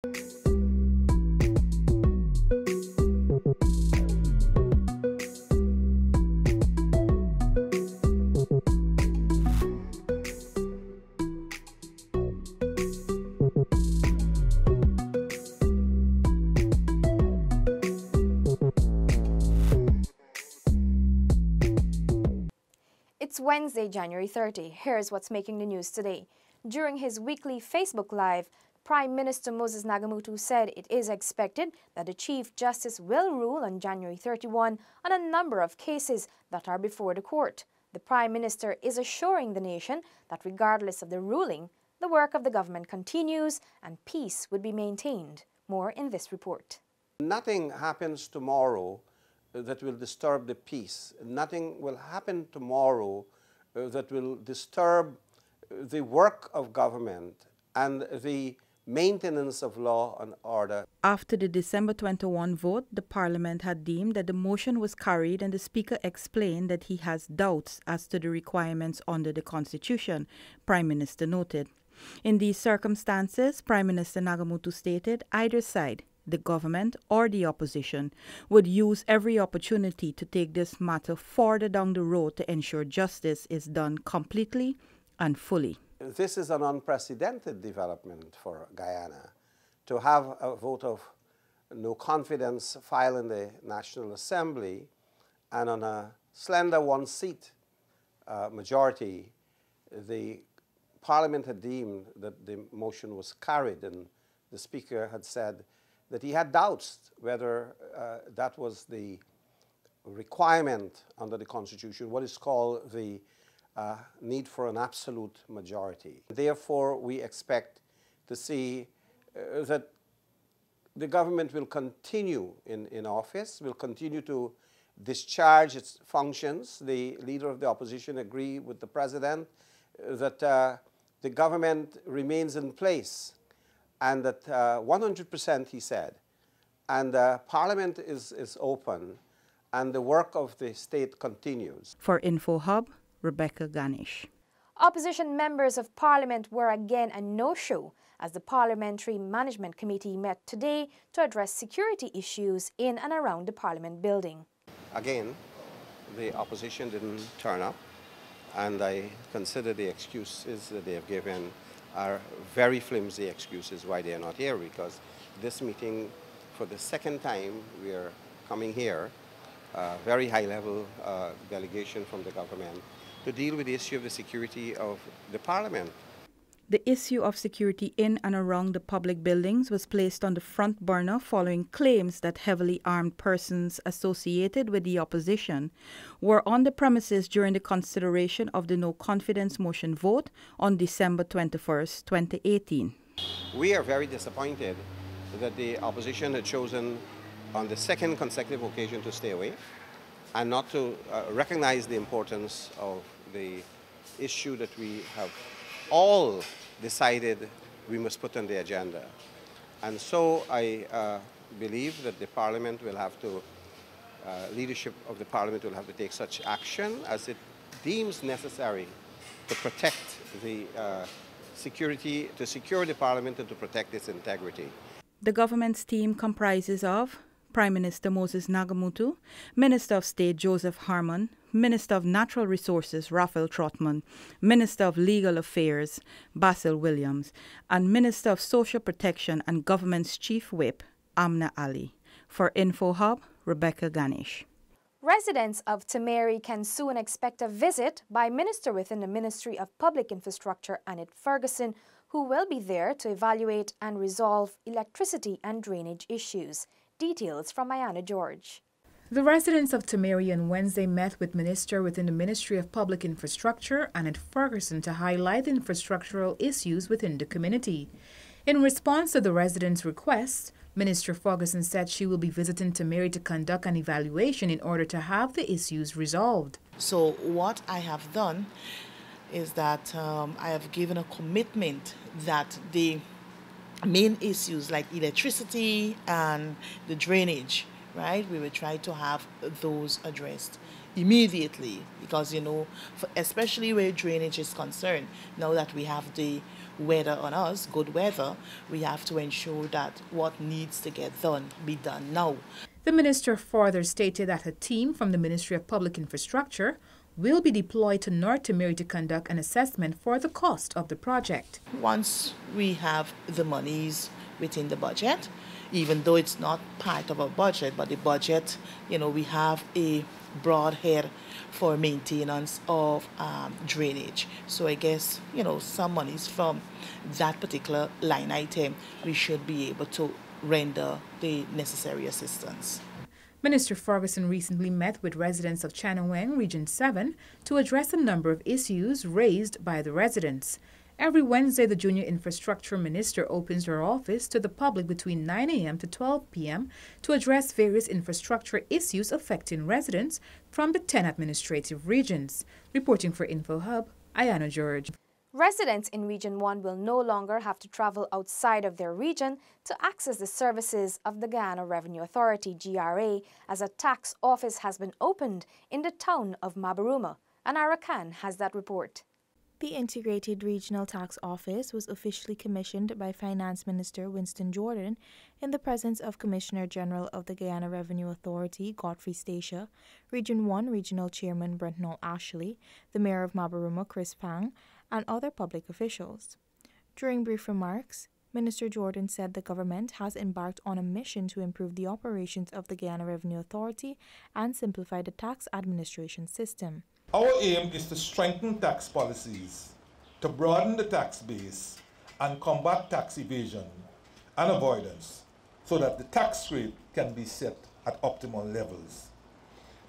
It's Wednesday, January 30. Here's what's making the news today. During his weekly Facebook Live, Prime Minister Moses Nagamutu said it is expected that the Chief Justice will rule on January 31 on a number of cases that are before the court. The Prime Minister is assuring the nation that regardless of the ruling, the work of the government continues and peace would be maintained. More in this report. Nothing happens tomorrow that will disturb the peace. Nothing will happen tomorrow that will disturb the work of government and the maintenance of law and order. After the December 21 vote, the Parliament had deemed that the motion was carried, and the Speaker explained that he has doubts as to the requirements under the Constitution, Prime Minister noted. In these circumstances, Prime Minister Nagamutu stated either side, the government or the opposition, would use every opportunity to take this matter further down the road to ensure justice is done completely and fully. This is an unprecedented development for Guyana, to have a vote of no confidence filed in the National Assembly, and on a slender one-seat majority, the Parliament had deemed that the motion was carried, and the Speaker had said that he had doubts whether that was the requirement under the Constitution, what is called the need for an absolute majority. Therefore, we expect to see that the government will continue in office, will continue to discharge its functions. The leader of the opposition agreed with the president that the government remains in place, and that 100%, he said, and Parliament is open, and the work of the state continues. For InfoHub, Rebecca Ganesh. Opposition members of Parliament were again a no-show as the Parliamentary Management Committee met today to address security issues in and around the Parliament building. Again, the opposition didn't turn up, and I consider the excuses that they have given are very flimsy excuses why they are not here, because this meeting, for the second time, we are coming here, very high-level delegation from the government, to deal with the issue of the security of the Parliament. The issue of security in and around the public buildings was placed on the front burner following claims that heavily armed persons associated with the opposition were on the premises during the consideration of the no-confidence motion vote on December 21, 2018. We are very disappointed that the opposition had chosen on the second consecutive occasion to stay away and not to recognize the importance of the issue that we have all decided we must put on the agenda. And so I believe that the Parliament will have to, leadership of the Parliament will have to take such action as it deems necessary to protect the security, to secure the Parliament and to protect its integrity. The government's team comprises of Prime Minister Moses Nagamutu, Minister of State Joseph Harmon, Minister of Natural Resources Raphael Trotman, Minister of Legal Affairs Basil Williams, and Minister of Social Protection and Government's Chief Whip Amna Ali. For InfoHub, Rebecca Ganesh. Residents of Temeri can soon expect a visit by Minister within the Ministry of Public Infrastructure Annette Ferguson, who will be there to evaluate and resolve electricity and drainage issues. Details from Mayana George. The residents of Temeri on Wednesday met with Minister within the Ministry of Public Infrastructure Annette Ferguson to highlight infrastructural issues within the community. In response to the residents' request, Minister Ferguson said she will be visiting Temeri to conduct an evaluation in order to have the issues resolved. So what I have done is that I have given a commitment that the main issues like electricity and the drainage, right, we will try to have those addressed immediately, because, you know, especially where drainage is concerned, now that we have the weather on us, good weather, we have to ensure that what needs to get done be done now. The minister further stated that a team from the Ministry of Public Infrastructure will be deployed to North Tamari to conduct an assessment for the cost of the project. Once we have the monies within the budget, even though it's not part of our budget, but the budget, we have a broad head for maintenance of drainage. So I guess, some monies from that particular line item, we should be able to render the necessary assistance. Minister Ferguson recently met with residents of Channawang, Region 7, to address a number of issues raised by the residents. Every Wednesday, the Junior Infrastructure Minister opens her office to the public between 9 a.m. to 12 p.m. to address various infrastructure issues affecting residents from the 10 administrative regions. Reporting for InfoHub, Ayana George. Residents in Region 1 will no longer have to travel outside of their region to access the services of the Guyana Revenue Authority, GRA, as a tax office has been opened in the town of Mabaruma. Anara Khan has that report. The Integrated Regional Tax Office was officially commissioned by Finance Minister Winston Jordan in the presence of Commissioner General of the Guyana Revenue Authority, Godfrey Stacia, Region 1 Regional Chairman Brentnall Ashley, the Mayor of Mabaruma, Chris Pang, and other public officials. During brief remarks, Minister Jordan said the government has embarked on a mission to improve the operations of the Guyana Revenue Authority and simplify the tax administration system. Our aim is to strengthen tax policies, to broaden the tax base, and combat tax evasion and avoidance so that the tax rate can be set at optimal levels.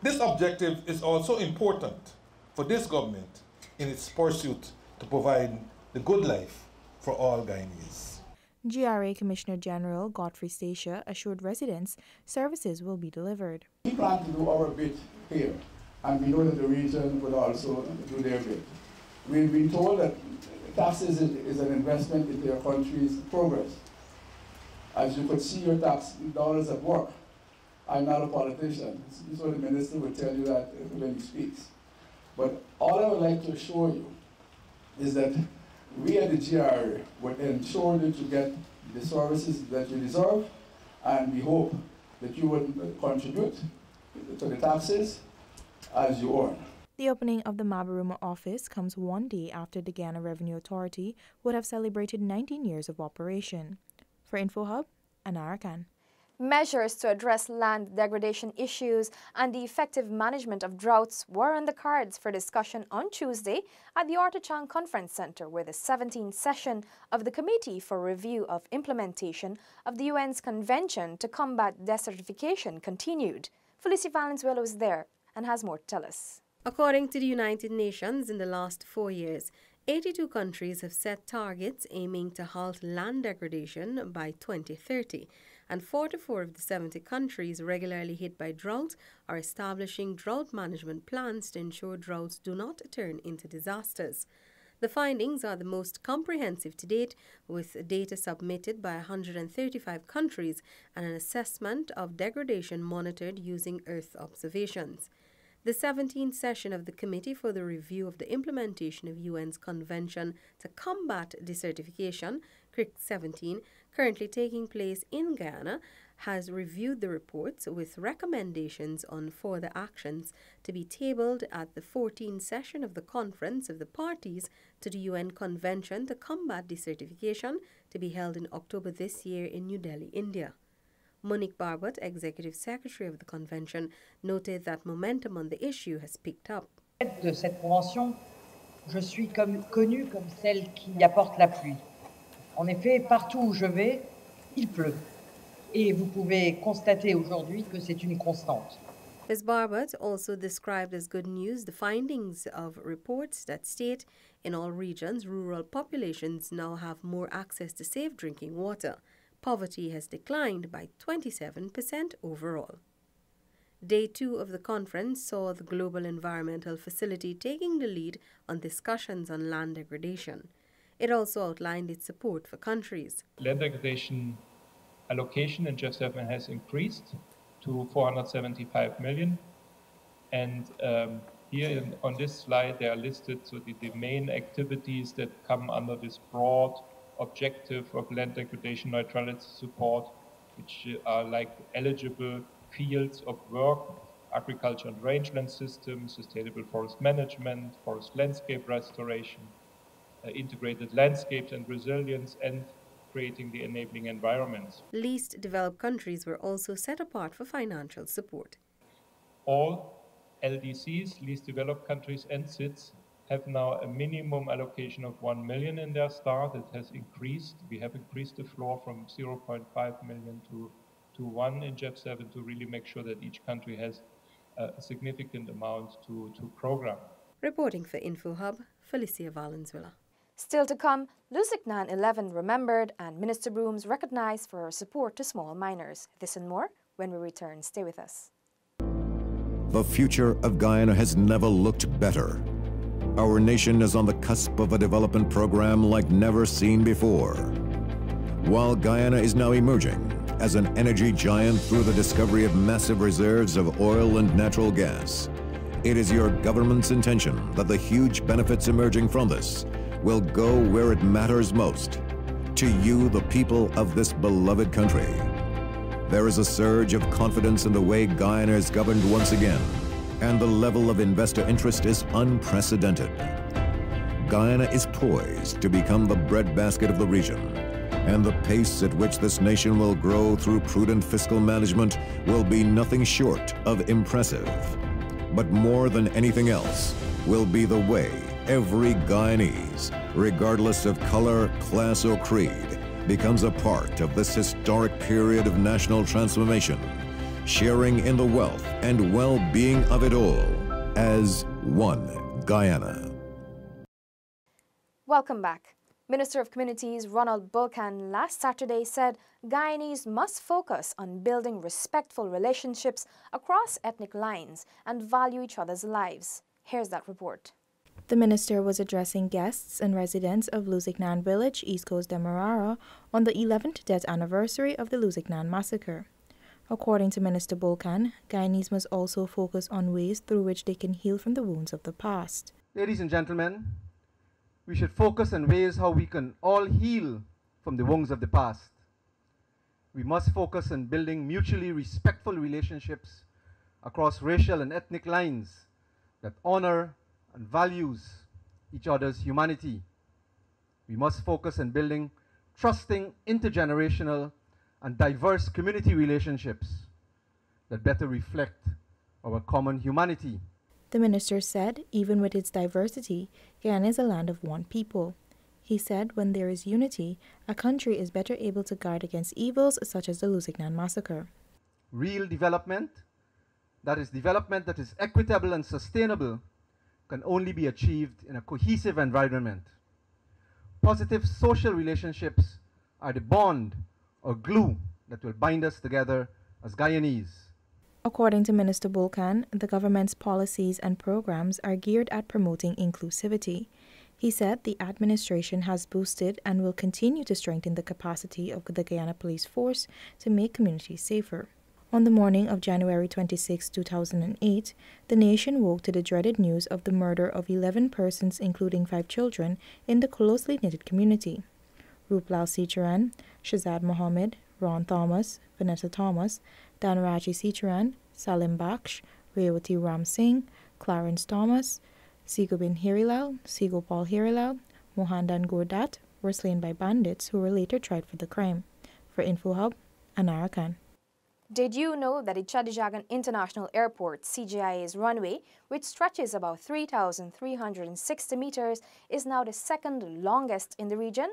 This objective is also important for this government in its pursuit to provide the good life for all Guyanese. GRA Commissioner General Godfrey Stacia assured residents services will be delivered. We plan to do our bit here, and we know that the region will also do their bit. We've been told that taxes is an investment in their country's progress. As you could see your tax dollars at work. I'm not a politician, so the minister will tell you that when he speaks. But all I would like to assure you is that we at the GRA would ensure that you get the services that you deserve, and we hope that you would contribute to the taxes as you earn. The opening of the Mabaruma office comes one day after the Guyana Revenue Authority would have celebrated 19 years of operation. For InfoHub, Anara Khan. Measures to address land degradation issues and the effective management of droughts were on the cards for discussion on Tuesday at the Ortachang Conference Center, where the 17th session of the Committee for Review of Implementation of the UN's Convention to Combat Desertification continued. Felicity Valenzuela was there and has more to tell us. According to the United Nations, in the last 4 years, 82 countries have set targets aiming to halt land degradation by 2030. And 44 of the 70 countries regularly hit by drought are establishing drought management plans to ensure droughts do not turn into disasters. The findings are the most comprehensive to date, with data submitted by 135 countries and an assessment of degradation monitored using Earth observations. The 17th session of the Committee for the Review of the Implementation of UN's Convention to Combat Desertification, CRIC 17, currently taking place in Guyana, has reviewed the reports with recommendations on further actions to be tabled at the 14th session of the Conference of the Parties to the UN Convention to Combat Desertification, to be held in October this year in New Delhi, India. Monique Barbot, Executive Secretary of the Convention, noted that momentum on the issue has picked up. De cette convention, je suis connue comme celle qui apporte la pluie. En effet, partout où je vais, il pleut. Et vous pouvez constater aujourd'hui que c'est une constante. Ms. Barbot also described as good news the findings of reports that state in all regions, rural populations now have more access to safe drinking water. Poverty has declined by 27% overall. Day 2 of the conference saw the Global Environmental Facility taking the lead on discussions on land degradation. It also outlined its support for countries. Land degradation allocation in GEF7 has increased to 475 million, and Here on this slide, they are listed the main activities that come under this broad objective of land degradation neutrality support, which are like eligible fields of work: agriculture and rangeland systems, sustainable forest management, forest landscape restoration, integrated landscapes and resilience, and creating the enabling environments. Least developed countries were also set apart for financial support. All LDCs, least developed countries, and SIDS have now a minimum allocation of 1 million in their start. It has increased. We have increased the floor from 0.5 million to 1 in JEF7 to really make sure that each country has a significant amount to program. Reporting for InfoHub, Felicia Valenzuela. Still to come, Lusignan 11 remembered and Minister Brooms recognized for her support to small miners. This and more when we return. Stay with us. The future of Guyana has never looked better. Our nation is on the cusp of a development program like never seen before. While Guyana is now emerging as an energy giant through the discovery of massive reserves of oil and natural gas, it is your government's intention that the huge benefits emerging from this will go where it matters most, to you, the people of this beloved country. There is a surge of confidence in the way Guyana is governed once again, and the level of investor interest is unprecedented. Guyana is poised to become the breadbasket of the region, and the pace at which this nation will grow through prudent fiscal management will be nothing short of impressive. But more than anything else will be the way every Guyanese, regardless of color, class, or creed, becomes a part of this historic period of national transformation, sharing in the wealth and well-being of it all as one Guyana. Welcome back. Minister of Communities Ronald Bulkan last Saturday said Guyanese must focus on building respectful relationships across ethnic lines and value each other's lives. Here's that report. The minister was addressing guests and residents of Lusignan Village, East Coast Demerara, on the 11th death anniversary of the Lusignan massacre. According to Minister Bulkan, Guyanese must also focus on ways through which they can heal from the wounds of the past. Ladies and gentlemen, we should focus on ways how we can all heal from the wounds of the past. We must focus on building mutually respectful relationships across racial and ethnic lines that honor and values each other's humanity. We must focus on building trusting intergenerational and diverse community relationships that better reflect our common humanity. The minister said, even with its diversity, Guyana is a land of one people. He said, when there is unity, a country is better able to guard against evils such as the Lusignan massacre. Real development that is equitable and sustainable, can only be achieved in a cohesive environment. Positive social relationships are the bond or glue that will bind us together as Guyanese. According to Minister Bulkan, the government's policies and programs are geared at promoting inclusivity. He said the administration has boosted and will continue to strengthen the capacity of the Guyana Police Force to make communities safer. On the morning of January 26, 2008, the nation woke to the dreaded news of the murder of 11 persons, including 5 children, in the closely knitted community. Ruplal Sicharan, Shazad Mohammed, Ron Thomas, Vanessa Thomas, Danaraji Sicharan, Salim Baksh, Rewati Ram Singh, Clarence Thomas, Sigobin Hirilal, Sigopal Hirilal, Mohandan Gurdat were slain by bandits who were later tried for the crime. For InfoHub, Anara Khan. Did you know that the Chadijagan International Airport, CGIA's runway, which stretches about 3,360 meters, is now the second longest in the region?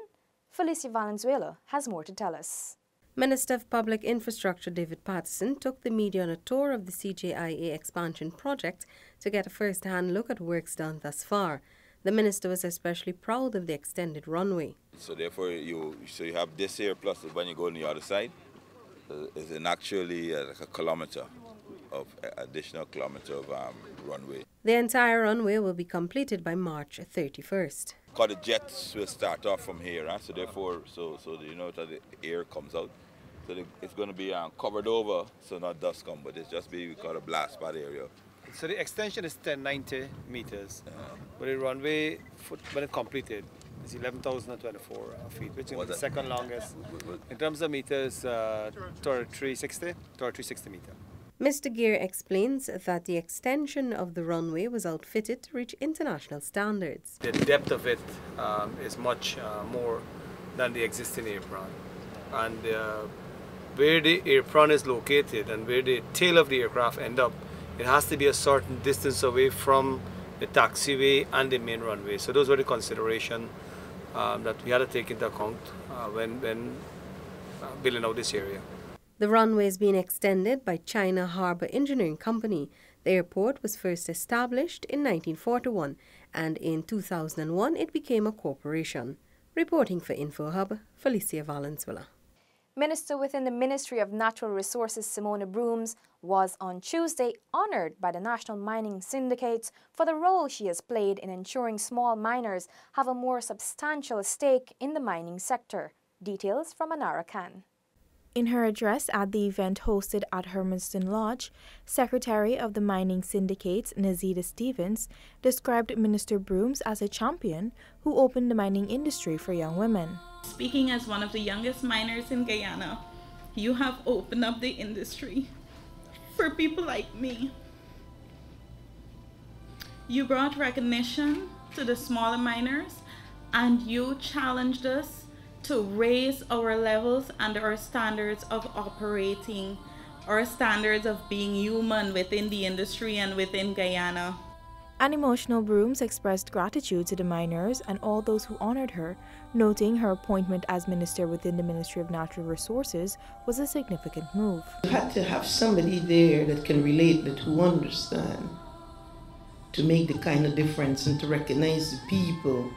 Felicia Valenzuela has more to tell us. Minister of Public Infrastructure David Patterson took the media on a tour of the CGIA expansion project to get a first-hand look at works done thus far. The minister was especially proud of the extended runway. So therefore, you have this here plus when you go on the other side, is actually like a kilometer of additional kilometer of runway. The entire runway will be completed by March 31st. Because the jets will start off from here, so therefore, so you know that the air comes out. So it's going to be covered over, so not dust come, but it's just be called a blast pad area. So the extension is 1090 meters, but the runway, when it's completed, is 11,024 feet, which is the second longest. In terms of meters, 360 meter. Mr. Gear explains that the extension of the runway was outfitted to reach international standards. The depth of it is much more than the existing apron. And where the apron is located and where the tail of the aircraft end up, it has to be a certain distance away from the taxiway and the main runway. So those were the considerations that we had to take into account when building out this area. The runway is being extended by China Harbour Engineering Company. The airport was first established in 1941 and in 2001 it became a corporation. Reporting for InfoHub, Felicia Valenzuela. Minister within the Ministry of Natural Resources, Simona Brooms, was on Tuesday honored by the National Mining Syndicates for the role she has played in ensuring small miners have a more substantial stake in the mining sector. Details from Anara Khan. In her address at the event hosted at Hermiston Lodge, Secretary of the Mining Syndicates, Nazida Stevens, described Minister Brooms as a champion who opened the mining industry for young women. Speaking as one of the youngest miners in Guyana, you have opened up the industry for people like me. You brought recognition to the smaller miners and you challenged us to raise our levels and our standards of operating, our standards of being human within the industry and within Guyana. An emotional Brooms expressed gratitude to the miners and all those who honored her, noting her appointment as minister within the Ministry of Natural Resources was a significant move. You had to have somebody there that can relate, but who understand, to make the kind of difference and to recognize the people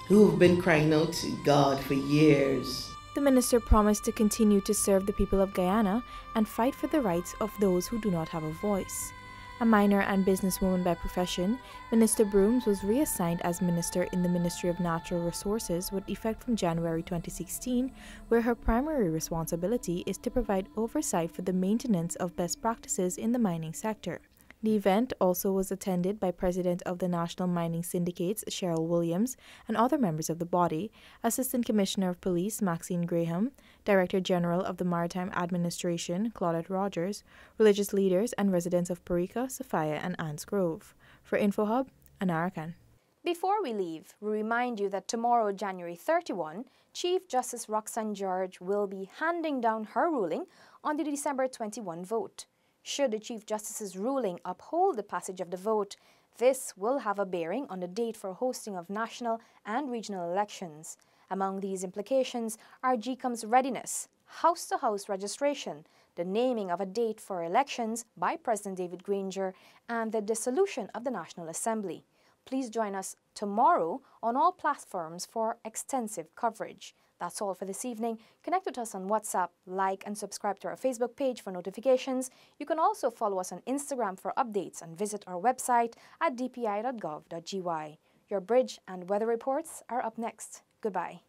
who have been crying out to God for years. The minister promised to continue to serve the people of Guyana and fight for the rights of those who do not have a voice. A miner and businesswoman by profession, Minister Brooms was reassigned as minister in the Ministry of Natural Resources with effect from January 2016, where her primary responsibility is to provide oversight for the maintenance of best practices in the mining sector. The event also was attended by President of the National Mining Syndicates, Cheryl Williams, and other members of the body, Assistant Commissioner of Police, Maxine Graham, Director General of the Maritime Administration, Claudette Rogers, religious leaders and residents of Parika, Sophia, and Anns Grove. For InfoHub, Anara Khan. Before we leave, we remind you that tomorrow, January 31, Chief Justice Roxanne George will be handing down her ruling on the December 21 vote. Should the Chief Justice's ruling uphold the passage of the vote, this will have a bearing on the date for hosting of national and regional elections. Among these implications are GCOM's readiness, house-to-house registration, the naming of a date for elections by President David Granger, and the dissolution of the National Assembly. Please join us tomorrow on all platforms for extensive coverage. That's all for this evening. Connect with us on WhatsApp, like and subscribe to our Facebook page for notifications. You can also follow us on Instagram for updates and visit our website at dpi.gov.gy. Your bridge and weather reports are up next. Goodbye.